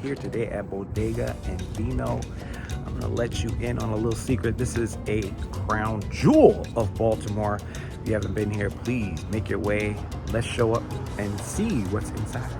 here today at Bodega and Vino. I'm gonna let you in on a little secret. This is a crown jewel of Baltimore. If you haven't been here, please make your way. Let's show up and see what's inside.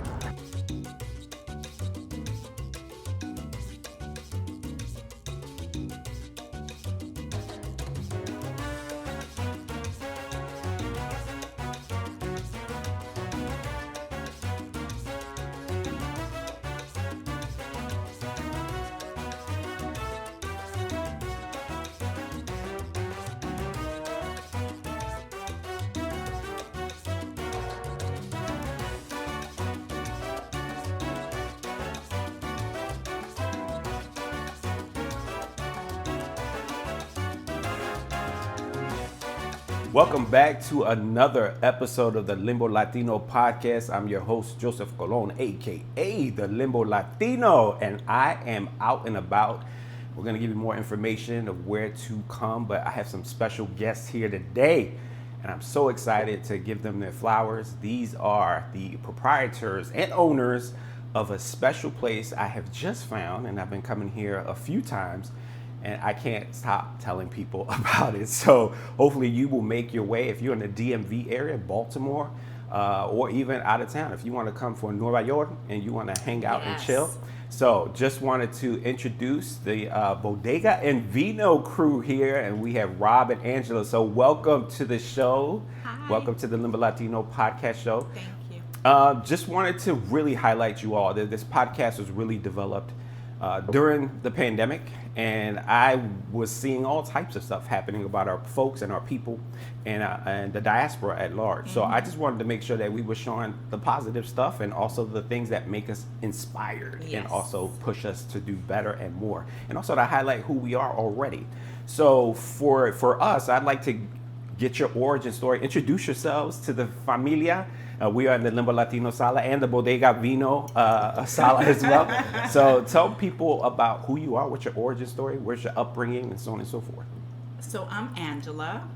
Welcome back to another episode of the Limbo Latino podcast. I'm your host, Joseph Colon, aka the Limbo Latino, and I am out and about. We're going to give you more information of where to come, but I have some special guests here today, and I'm so excited to give them their flowers. These are the proprietors and owners of a special place I have just found, and I've been coming here a few times, and I can't stop telling people about it. So hopefully you will make your way if you're in the DMV area, Baltimore, or even out of town. If you want to come for Nueva York and you want to hang out and chill. So just wanted to introduce the Bodega and Vino crew here, and we have Rob and Angela. So welcome to the show. Hi. Welcome to the Limbo Latino podcast show. Thank you. Just wanted to really highlight you all. This podcast was really developed during the pandemic, and I was seeing all types of stuff happening about our folks and our people and the diaspora at large. So I just wanted to make sure that we were showing the positive stuff and also the things that make us inspired and also push us to do better and more, and also to highlight who we are already. So for us, I'd like to get your origin story. Introduce yourselves to the familia. We are in the Limbo Latino Sala and the Bodega Vino Sala as well. So tell people about who you are, what's your origin story, where's your upbringing, and so on and so forth. So I'm Angela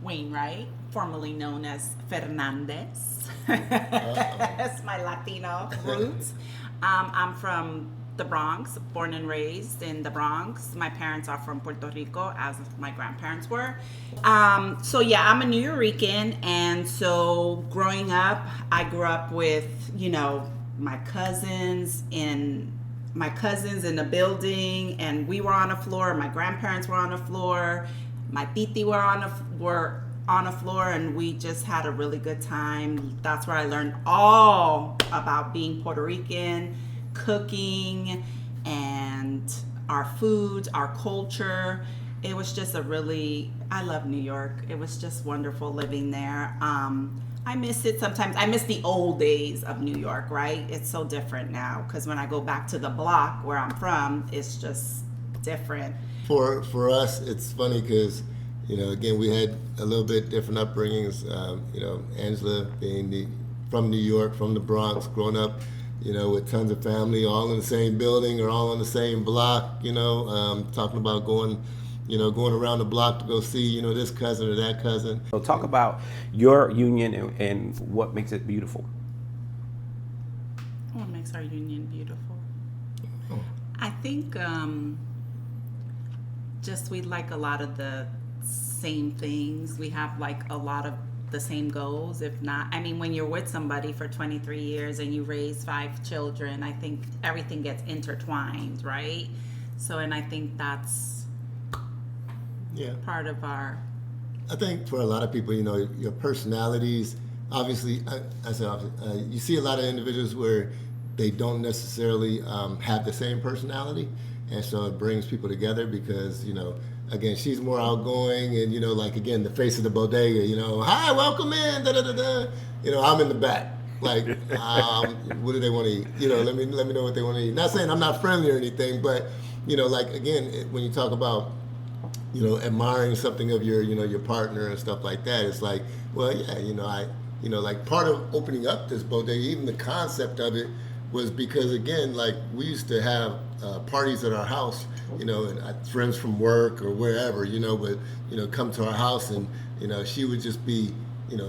Wainwright, formerly known as Fernandez. That's my Latino roots. I'm from the Bronx, born and raised in the Bronx. My parents are from Puerto Rico, as my grandparents were. So yeah, I'm a Puerto Rican, and so growing up, I grew up with, my cousins in the building, and we were on a floor. My grandparents were on a floor. My titi were on a floor, and we just had a really good time. That's where I learned all about being Puerto Rican, cooking, and our foods, our culture. It was just I love New York. It was just wonderful living there. I miss it sometimes. I miss the old days of New York, right? It's so different now, because when I go back to the block where I'm from, it's just different. For us, it's funny because, again, we had a little bit different upbringings. Angela being from New York, from the Bronx, growing up, with tons of family, all in the same building or all on the same block, talking about going around the block to go see, this cousin or that cousin. So talk about your union and what makes it beautiful. What makes our union beautiful? Oh. I think just we like a lot of the same things. We have like a lot of the same goals, if not, when you're with somebody for 23 years and you raise 5 children, I think everything gets intertwined, right? So, and I think that's part of our... I think for a lot of people, your personalities, obviously, you see a lot of individuals where they don't necessarily have the same personality, and so it brings people together because, again, she's more outgoing and, again, the face of the bodega, hi, welcome in, da-da-da-da. I'm in the back. Like, what do they want to eat? Let me know what they want to eat. Not saying I'm not friendly or anything, but, again, when you talk about, admiring something of your partner and stuff like that, it's like, well, yeah, like part of opening up this bodega, even the concept of it was because, again, like we used to have parties at our house, and friends from work or wherever, but, come to our house and, she would just be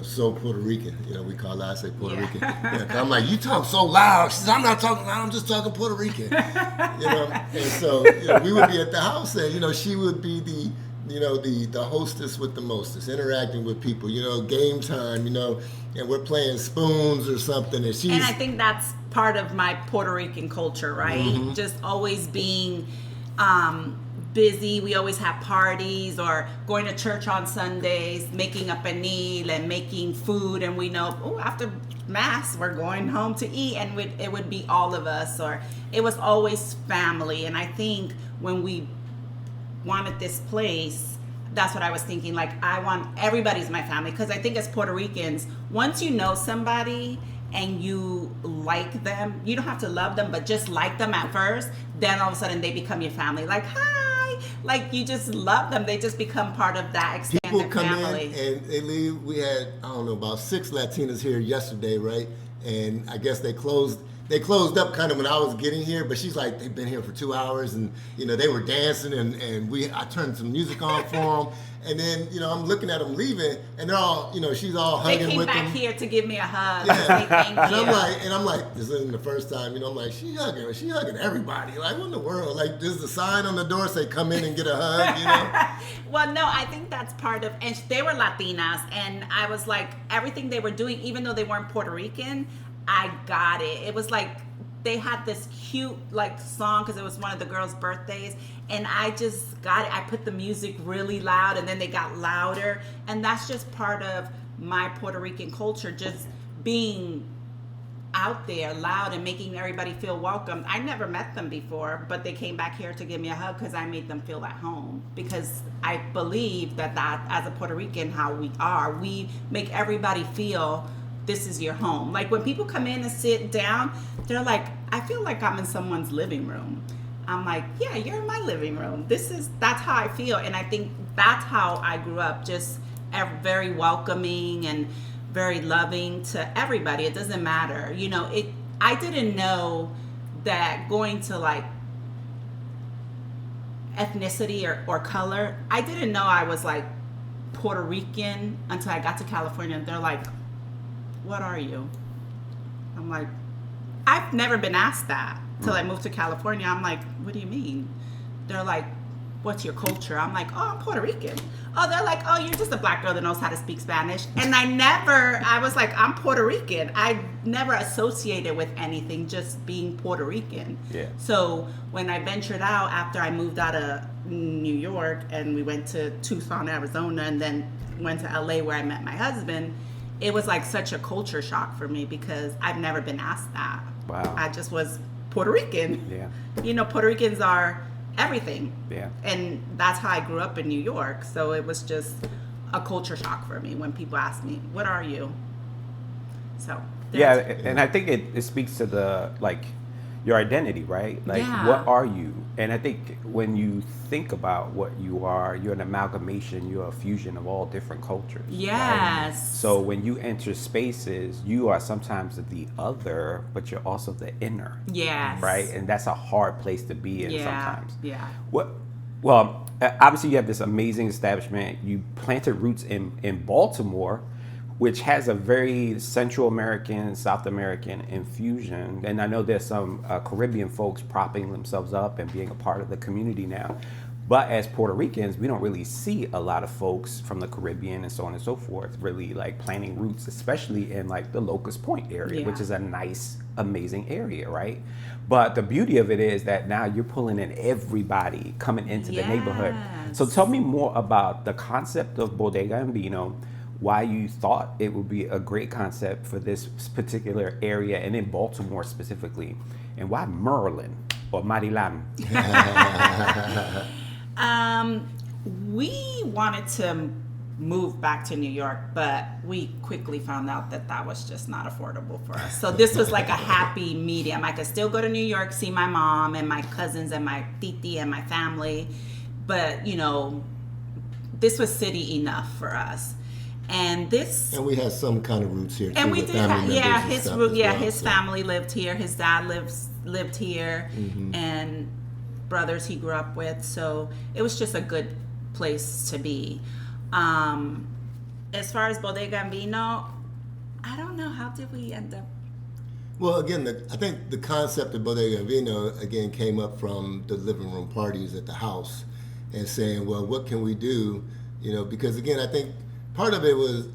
so Puerto Rican. We call I say Puerto Rican. Yeah, 'cause I'm like, you talk so loud. She says, I'm not talking loud. I'm just talking Puerto Rican. And so we would be at the house, and she would be the hostess with the mostest, interacting with people. Game time. And we're playing spoons or something, and she's. And I think that's part of my Puerto Rican culture, right? Mm-hmm. Just always being busy. We always have parties or going to church on Sundays, making a pernil and making food, and we know, after mass we're going home to eat, and it would be all of us, or it was always family. And I think when we wanted this place, that's what I was thinking, like, I want everybody's my family, because I think as Puerto Ricans, once you know somebody and you like them, you don't have to love them, but just like them at first, then all of a sudden they become your family. Like, hi, like, you just love them. They just become part of that extended People come family. in and they leave. We had, I don't know, about 6 Latinas here yesterday, right? And I guess they closed up kind of when I was getting here, but she's like, they've been here for 2 hours, and they were dancing, and I turned some music on for them, and then I'm looking at them leaving, and they're all, she's all hugging with them. They came back here to give me a hug. Yeah. Say thank you. And I'm like, this isn't the first time, I'm like, she hugging everybody. Like, what in the world? Like, there's a sign on the door say, come in and get a hug, Well, no, I think that's part of, and they were Latinas, and I was like, everything they were doing, even though they weren't Puerto Rican, I got it. It was like they had this cute song because it was one of the girls' birthdays, and I just got it. I put the music really loud, and then they got louder, and that's just part of my Puerto Rican culture, just being out there loud and making everybody feel welcome. I never met them before, but they came back here to give me a hug because I made them feel at home, because I believe that as a Puerto Rican, how we are, we make everybody feel this is your home. Like, when people come in and sit down, they're like, I feel like I'm in someone's living room. I'm like, yeah, you're in my living room. That's how I feel. And I think that's how I grew up, just very welcoming and very loving to everybody. It doesn't matter. I didn't know that going to ethnicity or color, I didn't know I was Puerto Rican until I got to California, and they're like, what are you? I'm like, I've never been asked that till I moved to California. I'm like, what do you mean? They're like, what's your culture? I'm like, oh, I'm Puerto Rican. Oh, they're like, oh, you're just a black girl that knows how to speak Spanish. And I was like, I'm Puerto Rican. I never associated with anything, just being Puerto Rican. Yeah. So when I ventured out after I moved out of New York, and we went to Tucson, Arizona, and then went to LA where I met my husband, it was such a culture shock for me, because I've never been asked that. Wow. I just was Puerto Rican. Yeah. Puerto Ricans are everything. Yeah. And that's how I grew up in New York. So it was just a culture shock for me when people ask me, what are you? So. Yeah, and I think it speaks to your identity, right? What are you? And I think when you think about what you are, you're an amalgamation, you're a fusion of all different cultures. Yes. Right? So when you enter spaces, you are sometimes the other, but you're also the inner. Yes. Right? And that's a hard place to be in sometimes. Yeah. Well, obviously you have this amazing establishment. You planted roots in Baltimore, which has a very Central American, South American infusion. And I know there's some Caribbean folks propping themselves up and being a part of the community now. But as Puerto Ricans, we don't really see a lot of folks from the Caribbean and so on and so forth really planting roots, especially in the Locust Point area, which is a nice, amazing area, right? But the beauty of it is that now you're pulling in everybody coming into the neighborhood. So tell me more about the concept of Bodega and Vino, why you thought it would be a great concept for this particular area and in Baltimore specifically, and why Maryland or Maryland? We wanted to move back to New York, but we quickly found out that was just not affordable for us. So this was like a happy medium. I could still go to New York, see my mom and my cousins and my titi and my family, but this was city enough for us. And we had some kind of roots here too. And we did have, his well, family lived here. His dad lived here, and brothers he grew up with. So it was just a good place to be. And as far as Bodega and Vino, I don't know, how did we end up? Well, again, I think the concept of Bodega and Vino, again, came up from the living room parties at the house and saying, well, what can we do? Because, again, I think part of it was,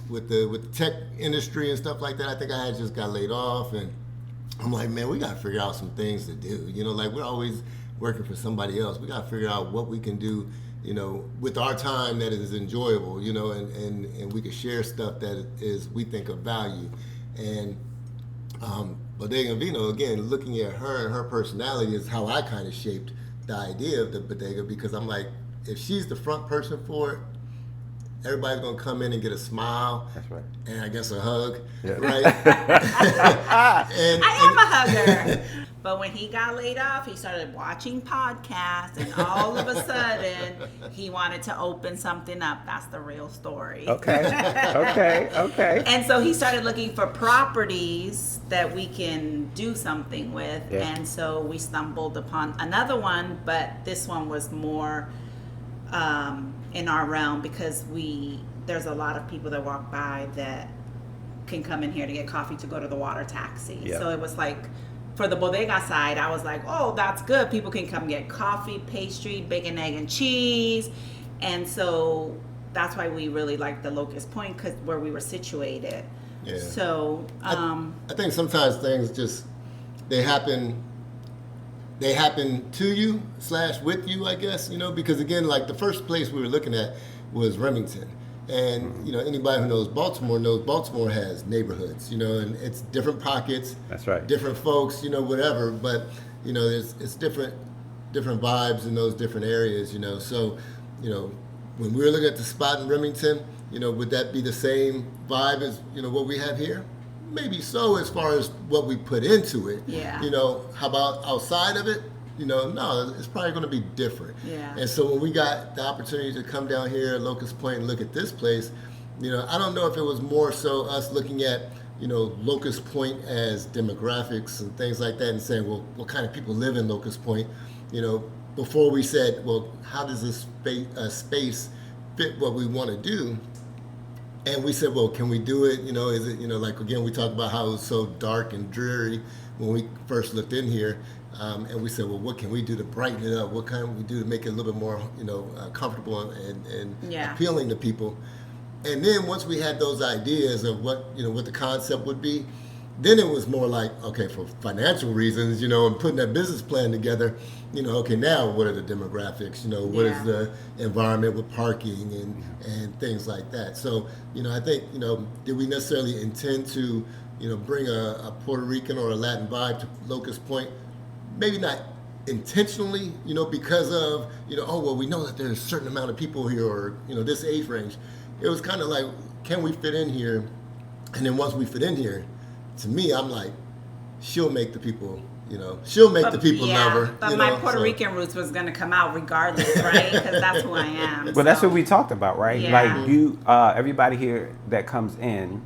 with the tech industry and stuff like that, I think I had just got laid off. And I'm like, man, we got to figure out some things to do. Like we're always working for somebody else. We got to figure out what we can do, with our time that is enjoyable, and we can share stuff that is, we think, of value. And Bodega and Vino, again, looking at her and her personality is how I kind of shaped the idea of the bodega, because I'm like, if she's the front person for it, everybody's gonna come in and get a smile. That's right. And I guess a hug, yeah. Right? I am a hugger. But when he got laid off, he started watching podcasts, and all of a sudden, he wanted to open something up. That's the real story. Okay. And so he started looking for properties that we can do something with. Yeah. And so we stumbled upon another one, but this one was more in our realm, because there's a lot of people that walk by that can come in here to get coffee to go to the water taxi. Yeah. So it was like, for the bodega side, I was like, oh, that's good. People can come get coffee, pastry, bacon, egg, and cheese. And so that's why we really liked the Locust Point, because where we were situated. Yeah. So I think sometimes things just, they happen to you / with you, I guess, because again, like the first place we were looking at was Remington. And, anybody who knows Baltimore has neighborhoods, and it's different pockets. That's right. Different folks, whatever. But, it's different vibes in those different areas, So, when we were looking at the spot in Remington, would that be the same vibe as, what we have here? Maybe so, as far as what we put into it. Yeah. How about outside of it? No, it's probably going to be different. Yeah. And so when we got the opportunity to come down here at Locust Point and look at this place, I don't know if it was more so us looking at, Locust Point as demographics and things like that, and saying, well, what kind of people live in Locust Point? Before we said, well, how does this space fit what we want to do? And we said, well, can we do it? Is it, like, again, we talked about how it was so dark and dreary when we first looked in here. And we said, well, what can we do to brighten it up? What can we do to make it a little bit more, comfortable and appealing to people? And then once we had those ideas of what the concept would be, then it was more like, okay, for financial reasons, and putting that business plan together, okay, now what are the demographics? What is the environment with parking and things like that? So, I think, did we necessarily intend to, bring a Puerto Rican or a Latin vibe to Locust Point? Maybe not intentionally, because of, oh, well, we know that there's a certain amount of people here, or, this age range. It was kind of like, can we fit in here? And then once we fit in here, to me, I'm like, she'll make the people, love her. But my Puerto Rican roots was going to come out regardless, right? Because that's who I am. Well, that's what we talked about, right? Yeah. Like everybody here that comes in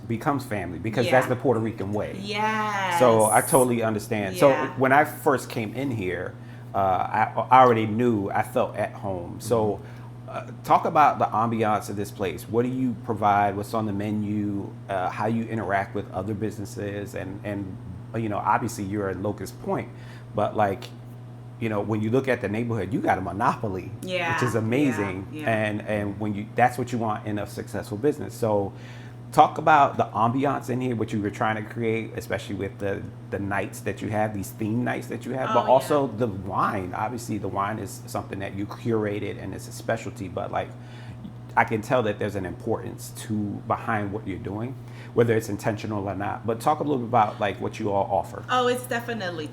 becomes family, because that's the Puerto Rican way. Yes. So I totally understand. Yeah. So when I first came in here, I already knew I felt at home. So talk about the ambiance of this place. What do you provide? What's on the menu? How you interact with other businesses? And obviously you're at Locust Point, but like, when you look at the neighborhood, you got a monopoly, which is amazing. Yeah. And that's what you want in a successful business. So talk about the ambiance in here, what you were trying to create, especially with the nights that you have, these theme nights that you have, but also the wine. Obviously, the wine is something that you curated and it's a specialty, but like, I can tell that there's an importance behind what you're doing, whether it's intentional or not. But talk a little bit about like what you all offer. Oh, it's definitely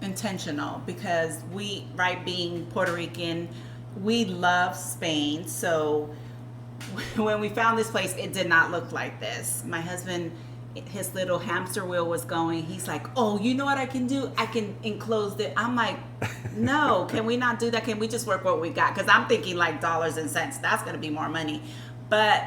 intentional, because being Puerto Rican, we love Spain. So when we found this place, it did not look like this. My husband, his little hamster wheel was going. He's like, oh, you know what I can do? I can enclose it. I'm like, no, can we not do that? Can we just work what we got? Because I'm thinking like dollars and cents. That's going to be more money. But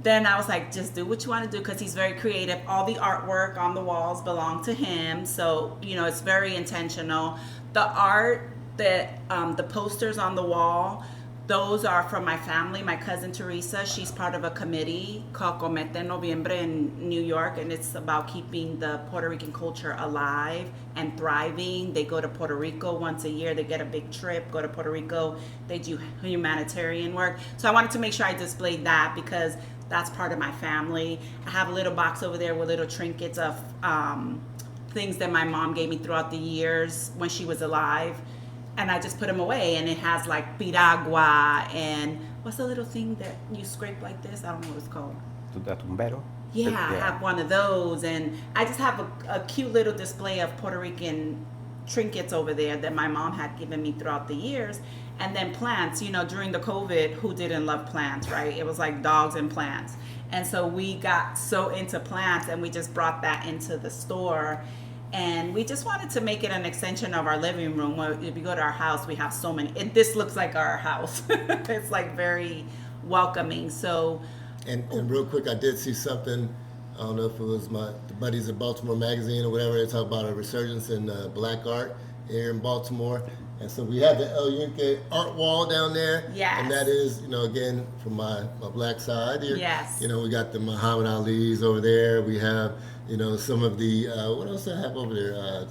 then I was like, just do what you want to do, because he's very creative. All the artwork on the walls belong to him. So, it's very intentional. The art, the posters on the wall, those are from my family. My cousin Teresa, she's part of a committee called Comete Noviembre in New York, and it's about keeping the Puerto Rican culture alive and thriving. They go to Puerto Rico once a year. They get a big trip, go to Puerto Rico. They do humanitarian work. So I wanted to make sure I displayed that because that's part of my family. I have a little box over there with little trinkets of things that my mom gave me throughout the years when she was alive. And I just put them away, and it has like piragua and what's the little thing that you scrape like this? I don't know what it's called. The tumbero? Yeah, I have one of those, and I just have a cute little display of Puerto Rican trinkets over there that my mom had given me throughout the years. And then plants, during the COVID, who didn't love plants, right? It was like dogs and plants. And so we got so into plants, and we just brought that into the store. And we just wanted to make it an extension of our living room. Where if you go to our house, we have so many. This looks like our house. It's like very welcoming. So, and real quick, I did see something. I don't know if it was the buddies at Baltimore Magazine or whatever. They talk about a resurgence in black art here in Baltimore. And so we have the El Yunque art wall down there. Yes. And that is, again, from my black side here. Yes. We got the Muhammad Ali's over there. We have, some of the, what else I have over there?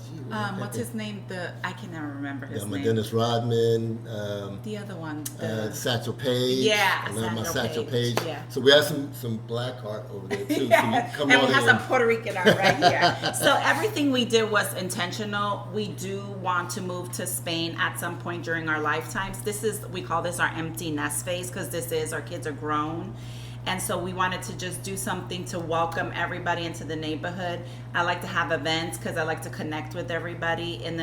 what's his name? I can never remember his name. Dennis Rodman. The other one. Satchel Paige. Yeah, I love my Satchel Paige. Paige. Yeah. So we have some black art over there too. Yeah. So you come and on we have in. some Puerto Rican art right here. So everything we did was intentional. We do want to move to Spain at some point during our lifetimes. We call this our empty nest phase because our kids are grown. And so we wanted to just do something to welcome everybody into the neighborhood. I like to have events because I like to connect with everybody. And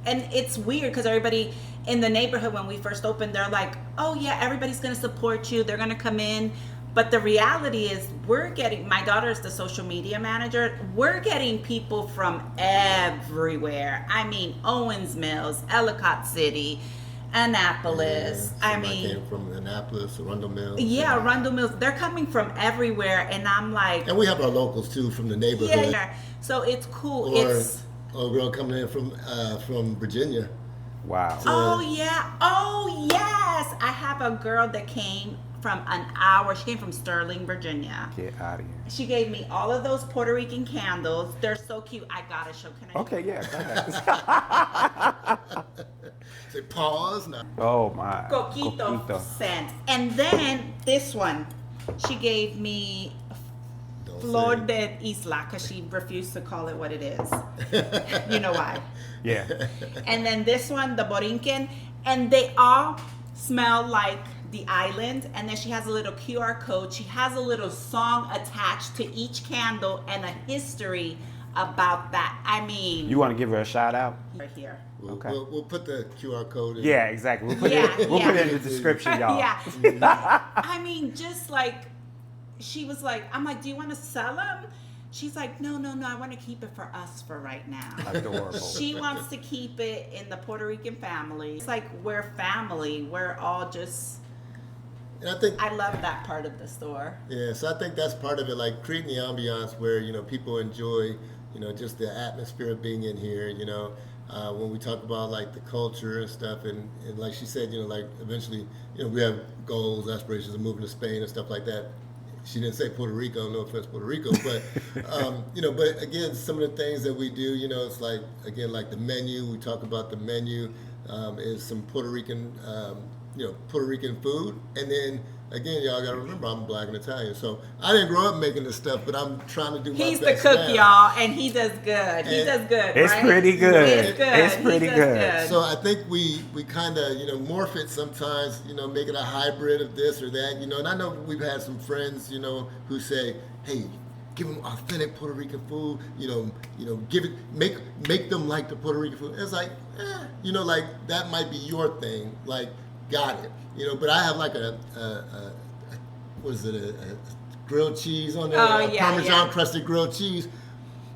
it's weird because everybody in the neighborhood, when we first opened, they're like, oh yeah, everybody's going to support you. They're going to come in. But the reality is my daughter is the social media manager. We're getting people from everywhere. I mean, Owens Mills, Ellicott City, Annapolis. Yeah, I came from Annapolis, Arundel Mills. Yeah, Arundel Mills. They're coming from everywhere, and I'm like, and we have our locals too from the neighborhood. yeah. So it's cool. Or It's a girl coming in from Virginia. Wow. oh yeah, oh yes. I have a girl that came from an hour. She came from Sterling, Virginia. Get out of here. She gave me all of those Puerto Rican candles. They're so cute. I gotta show. Can I? Okay, yeah, go ahead. Say pause now. Oh my. Coquito scent. And then this one, she gave me Don't Flor say de Isla because she refused to call it what it is. You know why? Yeah. And then this one, the Borinquen, and they all smell like the island. And then she has a little QR code. She has a little song attached to each candle and a history about that. I mean, You want to give her a shout out? right here. Okay. We'll put the QR code in. Yeah, exactly. We'll put, Yeah, it, we'll yeah. put it in the description, y'all. Yeah. I mean, just like, she was like, I'm like, do you want to sell them? She's like, no, I want to keep it for us for right now. Adorable. She wants to keep it in the Puerto Rican family. It's like, we're family. We're all just, And I love that part of the store. Yeah, so I think that's part of it, like creating the ambiance where, people enjoy, just the atmosphere of being in here, when we talk about like the culture and stuff, and like she said, like eventually, we have goals, aspirations of moving to Spain and stuff like that. She didn't say Puerto Rico, no offense, Puerto Rico, but but again, some of the things that we do, it's like, again, like the menu. We talk about the menu is some Puerto Rican, Puerto Rican food, and then again, y'all gotta remember I'm Black and Italian, so I didn't grow up making this stuff, but I'm trying to do my He's best the cook, now. y'all, and he does good. He does good, It's right? pretty good. It's good. It's He pretty does good. So I think we kind of morph it sometimes, make it a hybrid of this or that, and I know we've had some friends, who say, hey, give them authentic Puerto Rican food, give it, make them like the Puerto Rican food. It's like, like that might be your thing, like, got it, but I have like a grilled cheese on there, Parmesan crusted grilled cheese,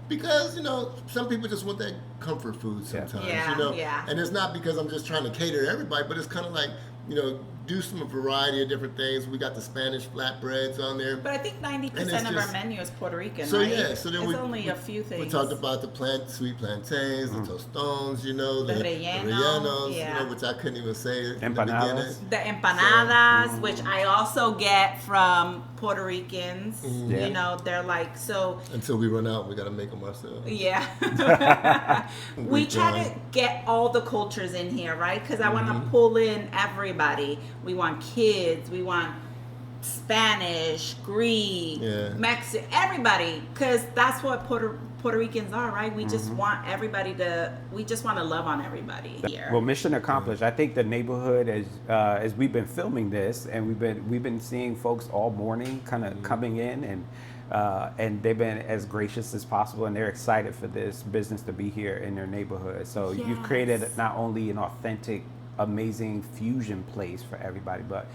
because some people just want that comfort food sometimes, Yeah. and it's not because I'm just trying to cater to everybody, but it's kind of like do some variety of different things. We got the Spanish flatbreads on there. But I think 90% of our menu is Puerto Rican, so right? yeah, so then it's only a few things. We talked about the sweet plantains, the tostones, you know, the relleno, rellenos, yeah. you know, which I couldn't even say in the Empanadas. beginning. The empanadas, which I also get from Puerto Ricans. Yeah. You know, they're like so. Until we run out, we got to make them ourselves. Yeah. We try to get all the cultures in here, right? Because I want to pull in everybody. We want kids. We want Spanish, Greek, Mexican, everybody. Because that's what Puerto Ricans are, right? We just want everybody we just want to love on everybody here. Well, mission accomplished. I think the neighborhood, as we've been filming this, and we've been seeing folks all morning, kind of coming in, and they've been as gracious as possible, and they're excited for this business to be here in their neighborhood. So you've created not only an authentic, amazing fusion place for everybody, but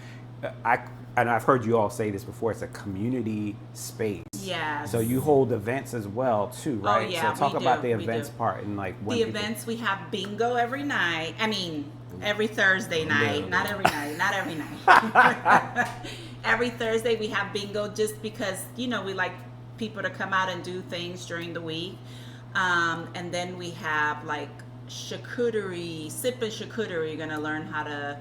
I've heard you all say this before, it's a community space. Yes. So you hold events as well too, right? Oh, yeah, so talk we about do, the we events do. part and like when the people... events, we have bingo every night. I mean, every Thursday night. Not every night. Not every night. Every Thursday we have bingo just because, you know, we like people to come out and do things during the week. And then we have like charcuterie, sipping charcuterie. You're going to learn how to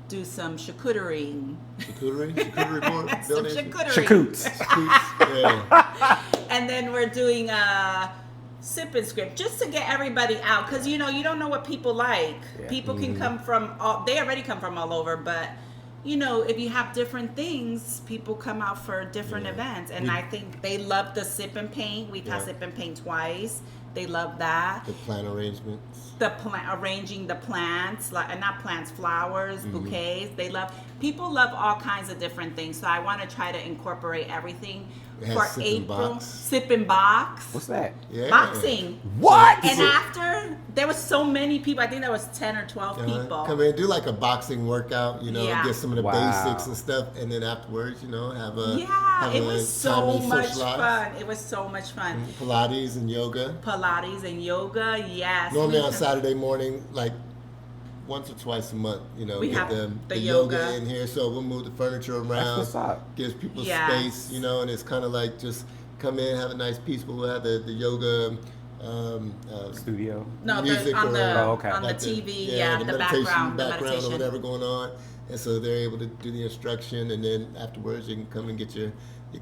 do some charcuterie. Charcuterie board. Some charcuterie. Chacoots. Yeah. And then we're doing a sip and script just to get everybody out, because you know you don't know what people like. People can come from they already come from all over, but you know, if you have different things, people come out for different events. And I think they love the sip and paint. We've had sip and paint twice. They love that. The plant arrangements. Arranging the plants, like not plants, flowers, bouquets. People love all kinds of different things. So I want to try to incorporate everything for April. Sip and box. What's that? Yeah. Boxing. What? And after, there was so many people. I think there was 10 or 12 people. Come in, do like a boxing workout, you know, get some of the Wow. basics and stuff, and then afterwards, you know, have a It was so time to much socialize. fun. It was so much fun. Pilates and yoga. Yes. Normally on Saturday morning, like once or twice a month, you know, We get have the yoga yoga. in here. So we'll move the furniture around. what's up. Gives people Yes. space, you know, and it's kind of like just come in, have a nice peaceful. We'll have the yoga Studio. No, music on the Oh, okay. on the like TV, the the meditation background or meditation. whatever going on, and so they're able to do the instruction, and then afterwards you can come and get your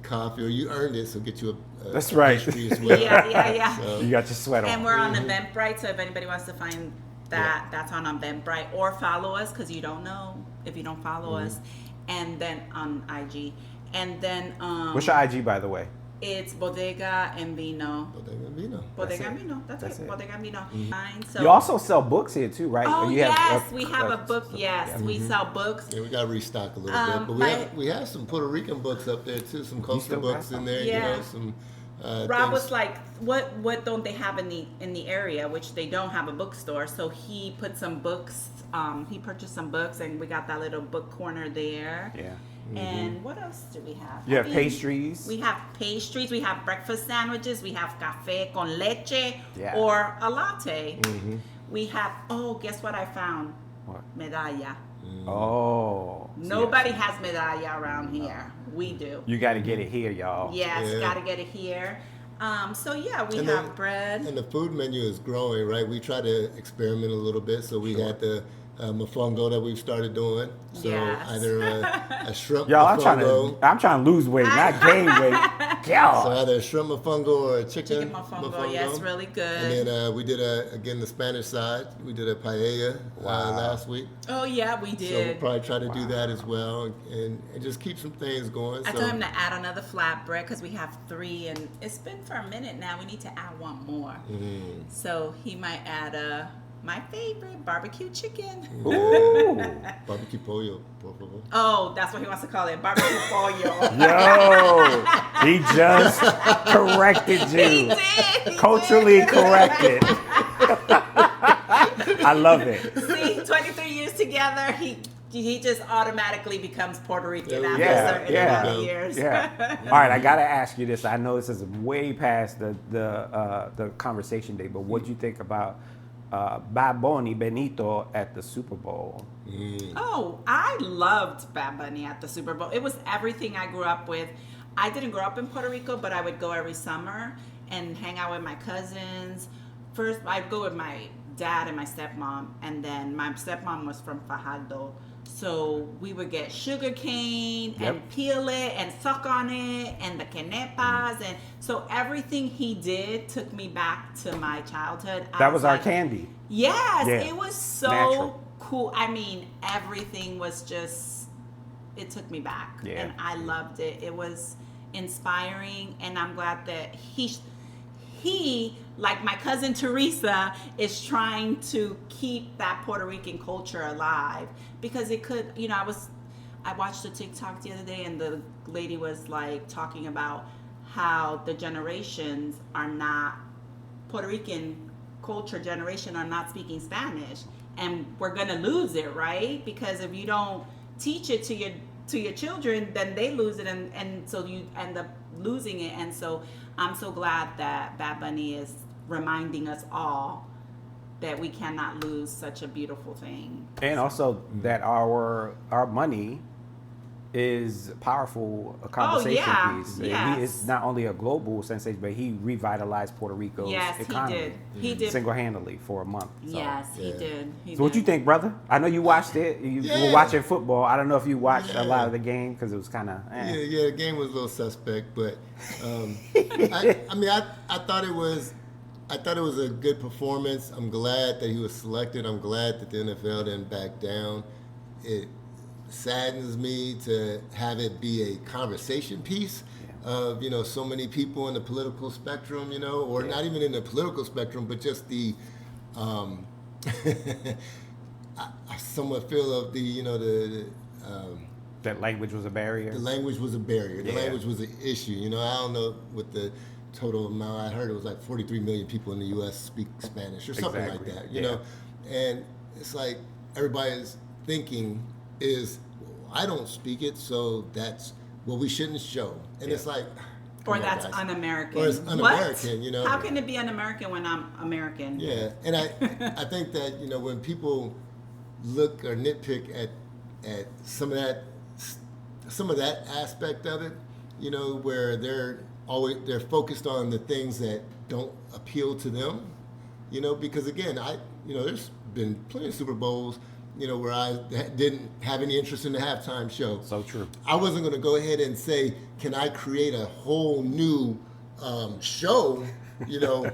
coffee, or you earned it, so get you a That's right. pastry as well. Yeah. So, You got your sweat on. And we're on Eventbrite, so if anybody wants to find that, that's on Eventbrite, or follow us, because you don't know if you don't follow us, and then on IG, and then What's your IG, by the way? it's Bodega and Vino. Bodega and Vino. Bodega and Vino. That's it. Bodega and Vino. So, You also sell books here too, right? Oh, Or you yes, we have a book. Yes, we sell books. Yeah, we got to restock a little bit, but we have some Puerto Rican books up there too, some culture still books got in there. Yeah. You know, some. Rob things. was like, "What don't they have in the area? Which they don't have a bookstore." So he put some books. He purchased some books, and we got that little book corner there. Yeah. And what else do we have? You have pastries. We have pastries. We have breakfast sandwiches. We have café con leche Yeah. or a latte. We have. Oh, guess what I found? What? Medalla. Oh. Nobody has medalla around here. We do. You got to get it here, y'all. Yes, Yeah. gotta get it here. So yeah, we And have then- bread. And the food menu is growing, right? We try to experiment a little bit, so we had the mofongo that we've started doing. So Yes. either a shrimp Y'all, mofongo. I'm trying to lose weight, not gain weight. So God. either a shrimp mofongo or a chicken mofongo, yes, really good. And then we did again the Spanish side. We did a paella last week. Oh yeah, we So we'll did. probably try to do that as well, and just keep some things going. I so told him to add another flatbread because we have 3, and it's been for a minute now. We need to add one more. So he might add my favorite barbecue chicken. Ooh. barbecue pollo, por favor. Oh, that's what he wants to call it, barbecue pollo. Yo, he just corrected you. He did. Culturally corrected. I love it. See, 23 years together, he just automatically becomes Puerto Rican after a Yeah, certain yeah, amount of years. yeah. All right, I gotta ask you this. I know this is way past the conversation day, but what do you think about Bad Bunny Benito at the Super Bowl. Oh, I loved Bad Bunny at the Super Bowl. It was everything I grew up with. I didn't grow up in Puerto Rico, but I would go every summer and hang out with my cousins. First, I'd go with my dad and my stepmom, and then my stepmom was from Fajardo. So we would get sugar cane and peel it and suck on it and the quenepas. And so everything he did took me back to my childhood. That was our candy. Yes, Yeah. it was so Natural. cool. I mean, everything was just, it took me back. Yeah. And I loved it. It was inspiring. And I'm glad that he, like my cousin Teresa, is trying to keep that Puerto Rican culture alive, because it could, I watched a TikTok the other day, and the lady was like talking about how the generations are not, Puerto Rican culture generation are not speaking Spanish, and we're gonna lose it, right? Because if you don't teach it to your children, then they lose it, and so you end up losing it. And so I'm so glad that Bad Bunny is reminding us all that we cannot lose such a beautiful thing. And also that our money is powerful, a conversation piece. Yes. He is not only a global sensation, but he revitalized Puerto Rico's economy. He did. Single-handedly for a month. So. Yes, he did. So what you think, brother? I know you watched it. You were watching football. I don't know if you watched a lot of the game because it was kind of. The game was a little suspect, but I thought it was a good performance. I'm glad that he was selected. I'm glad that the NFL didn't back down. It saddens me to have it be a conversation piece of so many people in the political spectrum, or not even in the political spectrum, but just the I somewhat feel of that language was a barrier. The language was a barrier. The language was an issue. I don't know what the total amount. I heard it was like 43 million people in the U.S. speak Spanish or something like that. You know, and it's like everybody's thinking is, I don't speak it, so that's we shouldn't show. And it's like, or that's un-American. Or it's un-American. What? How can it be un-American when I'm American? Yeah, and I think that when people look or nitpick at some of that aspect of it, where they're focused on the things that don't appeal to them, because again, there's been plenty of Super Bowls, where I didn't have any interest in the halftime show. So true. I wasn't going to go ahead and say, can I create a whole new show,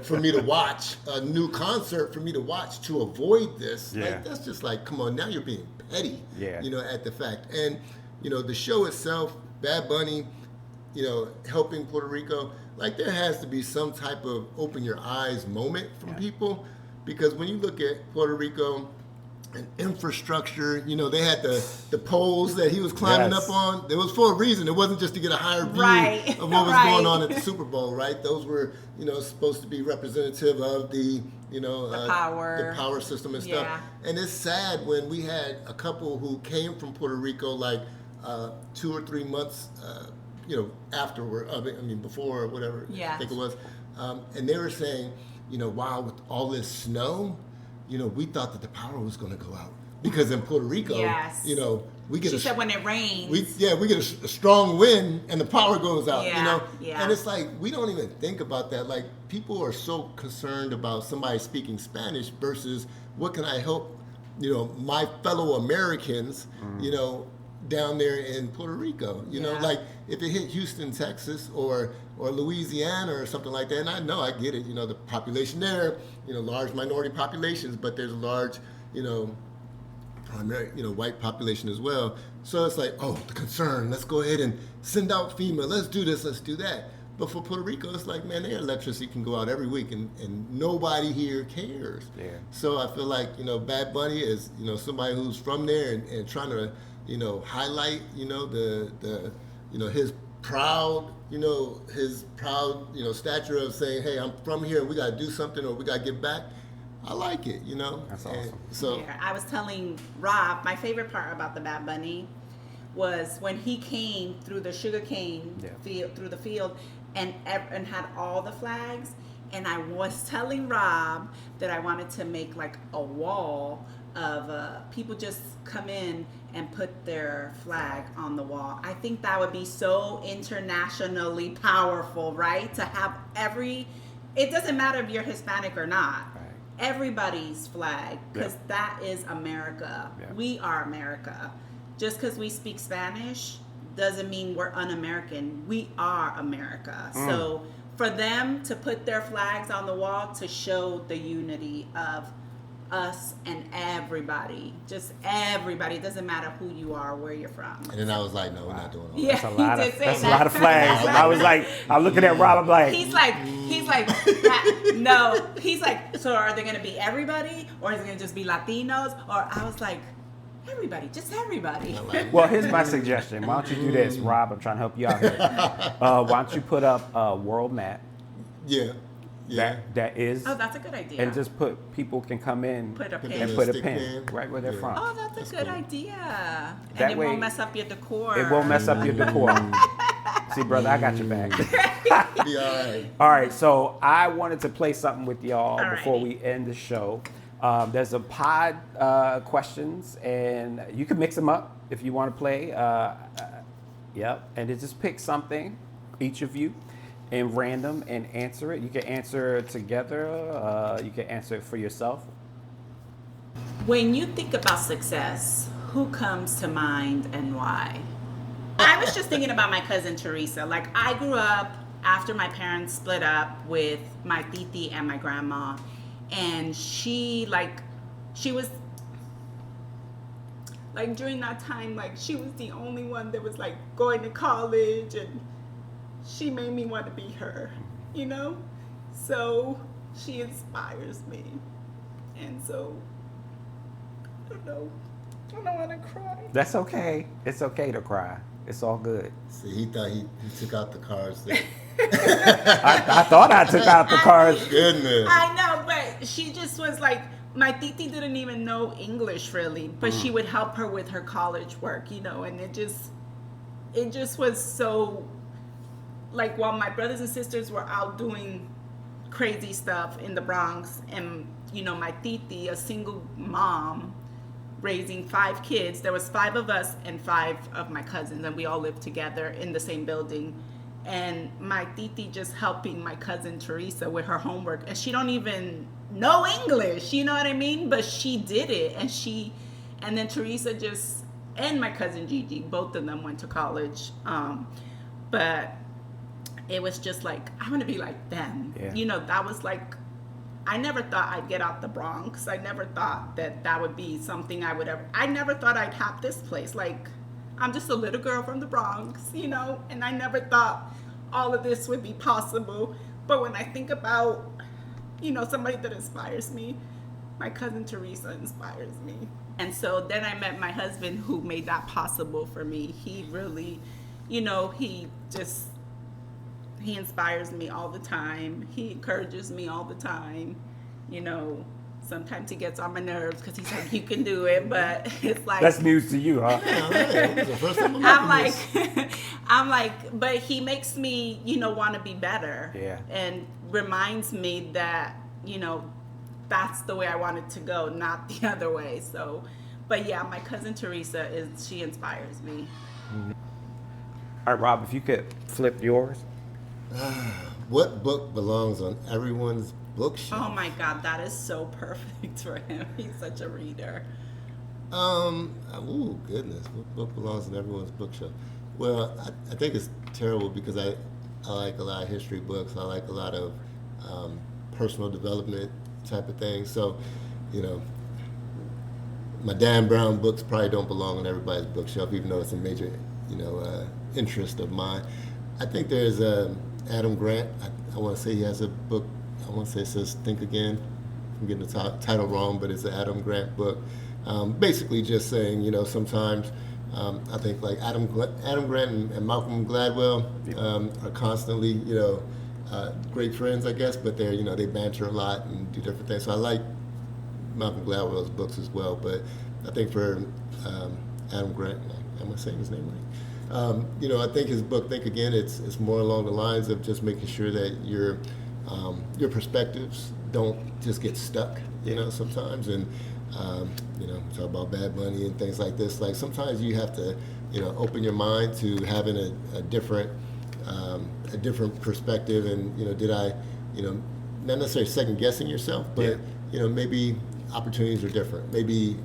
for me to watch, a new concert for me to watch to avoid this? Yeah. Like, that's just like, come on, now you're being petty, Yeah. At the fact. And, the show itself, Bad Bunny, helping Puerto Rico, like there has to be some type of open your eyes moment from people, because when you look at Puerto Rico and infrastructure, they had the poles that he was climbing up on. It was for a reason. It wasn't just to get a higher view of what was going on at the Super Bowl, right? Those were, supposed to be representative of the power system and stuff. And it's sad when we had a couple who came from Puerto Rico, like 2 or 3 months, afterward, before or whatever, I think it was. And they were saying, wow, with all this snow, we thought that the power was going to go out. Because in Puerto Rico, we get she said when it rains. We get a strong wind and the power goes out, Yeah. And it's like, we don't even think about that. Like, people are so concerned about somebody speaking Spanish versus what can I help, my fellow Americans, down there in Puerto Rico, like if it hit Houston, Texas, or Louisiana or something like that, and I know, I get it, the population there, large minority populations, but there's a large, primary, white population as well. So it's like, oh, the concern, let's go ahead and send out FEMA, let's do this, let's do that. But for Puerto Rico, it's like, man, their electricity can go out every week, and nobody here cares. Yeah. So I feel like, Bad Bunny is, somebody who's from there and trying to, highlight, his proud, stature of saying, hey, I'm from here, we got to do something, or we got to give back. I like it, That's awesome. And so I was telling Rob, my favorite part about the Bad Bunny was when he came through the sugarcane field, through the field, and had all the flags. And I was telling Rob that I wanted to make like a wall of people just come in and put their flag on the wall. I think that would be so internationally powerful, right? To have it doesn't matter if you're Hispanic or not. Right. Everybody's flag, because that is America. Yeah. We are America. Just because we speak Spanish doesn't mean we're un-American. We are America. So for them to put their flags on the wall to show the unity of us and everybody, just everybody, it doesn't matter who you are, where you're from. And then I was like, no, we're not doing all that. Yeah, That's a lot he of did say that's a that. lot of flags. And I was like, I'm looking at Rob. I'm like, He's like, no. He's like, so are they going to be everybody, or is it going to just be Latinos? Or I was like, everybody, just everybody. well, here's my suggestion. Why don't you do this, Rob? I'm trying to help you out here. Why don't you put up a world map? Yeah. That is. Oh, that's a good idea. And just people can come in Put a pin. and a put a stick pin pin. right where they're Yeah. from. Oh, that's a good cool. idea. That And it way- won't mess up your decor. It won't mess up your decor. See, brother, I got your back. Be all right. All right, so I wanted to play something with y'all Alrighty. before we end the show. There's a pod questions, and you can mix them up if you want to play. Yep, and then just pick something, each of you, and random, and answer it. You can answer it together. You can answer it for yourself. When you think about success, who comes to mind and why? I was just thinking about my cousin Teresa. Like, I grew up after my parents split up with my titi and my grandma, and she was like, during that time, like, she was the only one that was like going to college, and she made me want to be her, you know? So she inspires me. And so, I don't know. I don't want to cry. That's okay. It's okay to cry. It's all good. See, he thought he took out the cards there. I thought I took out the cards. Goodness. I know, but she just was like, my titi didn't even know English really, but she would help her with her college work, you know, and it just was so, like, while my brothers and sisters were out doing crazy stuff in the Bronx, and, you know, my titi, a single mom, raising 5 kids. There was 5 of us and 5 of my cousins, and we all lived together in the same building. And my titi just helping my cousin Teresa with her homework, and she don't even know English, you know what I mean? But she did it, and then Teresa and my cousin Gigi, both of them went to college. But it was just like, I want to be like them. Yeah. You know, that was like, I never thought I'd get out the Bronx. I never thought that would be something I never thought I'd have this place. Like, I'm just a little girl from the Bronx, you know, and I never thought all of this would be possible. But when I think about, you know, somebody that inspires me, my cousin Teresa inspires me. And so then I met my husband, who made that possible for me. He really, you know, he inspires me all the time. He encourages me all the time. You know, sometimes he gets on my nerves because he's like, you can do it, but it's like, That's news to you, huh? Yeah, it's the first time I'm like, but he makes me, you know, want to be better. Yeah. And reminds me that, you know, that's the way I want it to go, not the other way. So, but yeah, my cousin Teresa she inspires me. All right, Rob, if you could flip yours. What book belongs on everyone's bookshelf? Oh my God, that is so perfect for him. He's such a reader. Oh goodness, what book belongs on everyone's bookshelf? Well, I think it's terrible because I like a lot of history books. I like a lot of personal development type of things. So, you know, my Dan Brown books probably don't belong on everybody's bookshelf, even though it's a major, you know, interest of mine. I think there's Adam Grant. I want to say he has a book. I want to say it says Think Again. I'm getting the title wrong, but it's an Adam Grant book. Basically just saying, you know, sometimes I think like Adam Grant and Malcolm Gladwell are constantly, you know, great friends, I guess, but they're, you know, they banter a lot and do different things. So I like Malcolm Gladwell's books as well, but I think for Adam Grant, am I saying his name right? You know, I think his book Think Again, it's more along the lines of just making sure that you're your perspectives don't just get stuck, sometimes. And, talk about Bad Bunny and things like this. Like sometimes you have to, open your mind to having a different perspective. And, did I, not necessarily second guessing yourself, but, maybe opportunities are different. Maybe,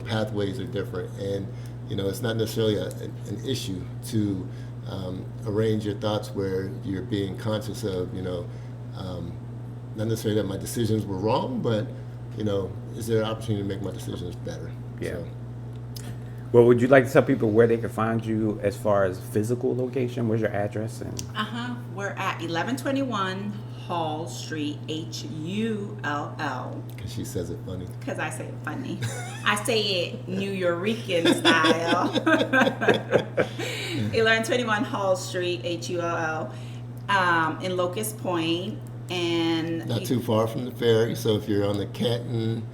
pathways are different. And, it's not necessarily an issue to arrange your thoughts where you're being conscious of, not necessarily that my decisions were wrong, but, is there an opportunity to make my decisions better? Yeah. So, Well, would you like to tell people where they can find you as far as physical location? Where's your address? And We're at 1121 Hall Street, Hull. because she says it funny. Because I say it funny. I say it New Yorican style. 1121 Hall Street, Hull, in Locust Point. And Not too far from the ferry, so if you're on the Canton,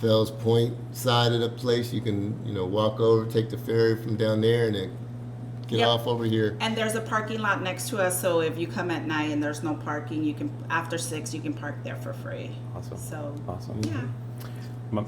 Fells Point side of the place, you can, walk over, take the ferry from down there, and then get off over here. And there's a parking lot next to us, so if you come at night and there's no parking, you can, after 6, you can park there for free. Awesome. So, Awesome. yeah.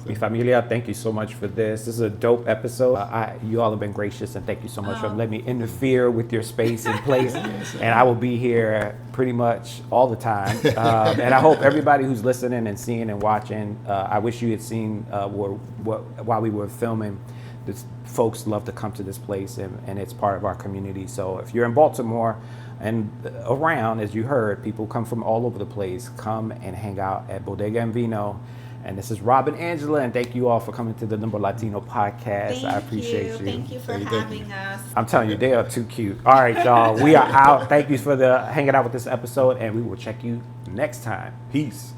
Mi familia, thank you so much for this. This is a dope episode. You all have been gracious, and thank you so much for letting me interfere with your space and place. And I will be here pretty much all the time. And I hope everybody who's listening and seeing and watching, I wish you had seen while we were filming. This, folks love to come to this place, and it's part of our community. So if you're in Baltimore and around, as you heard, people come from all over the place. Come and hang out at Bodega and Vino. And this is Rob and Angela, and thank you all for coming to the Limbo Latino podcast. I appreciate you. Thank you for having us. I'm telling you, they are too cute. All right, y'all, we are out. Thank you for hanging out with this episode, and we will check you next time. Peace.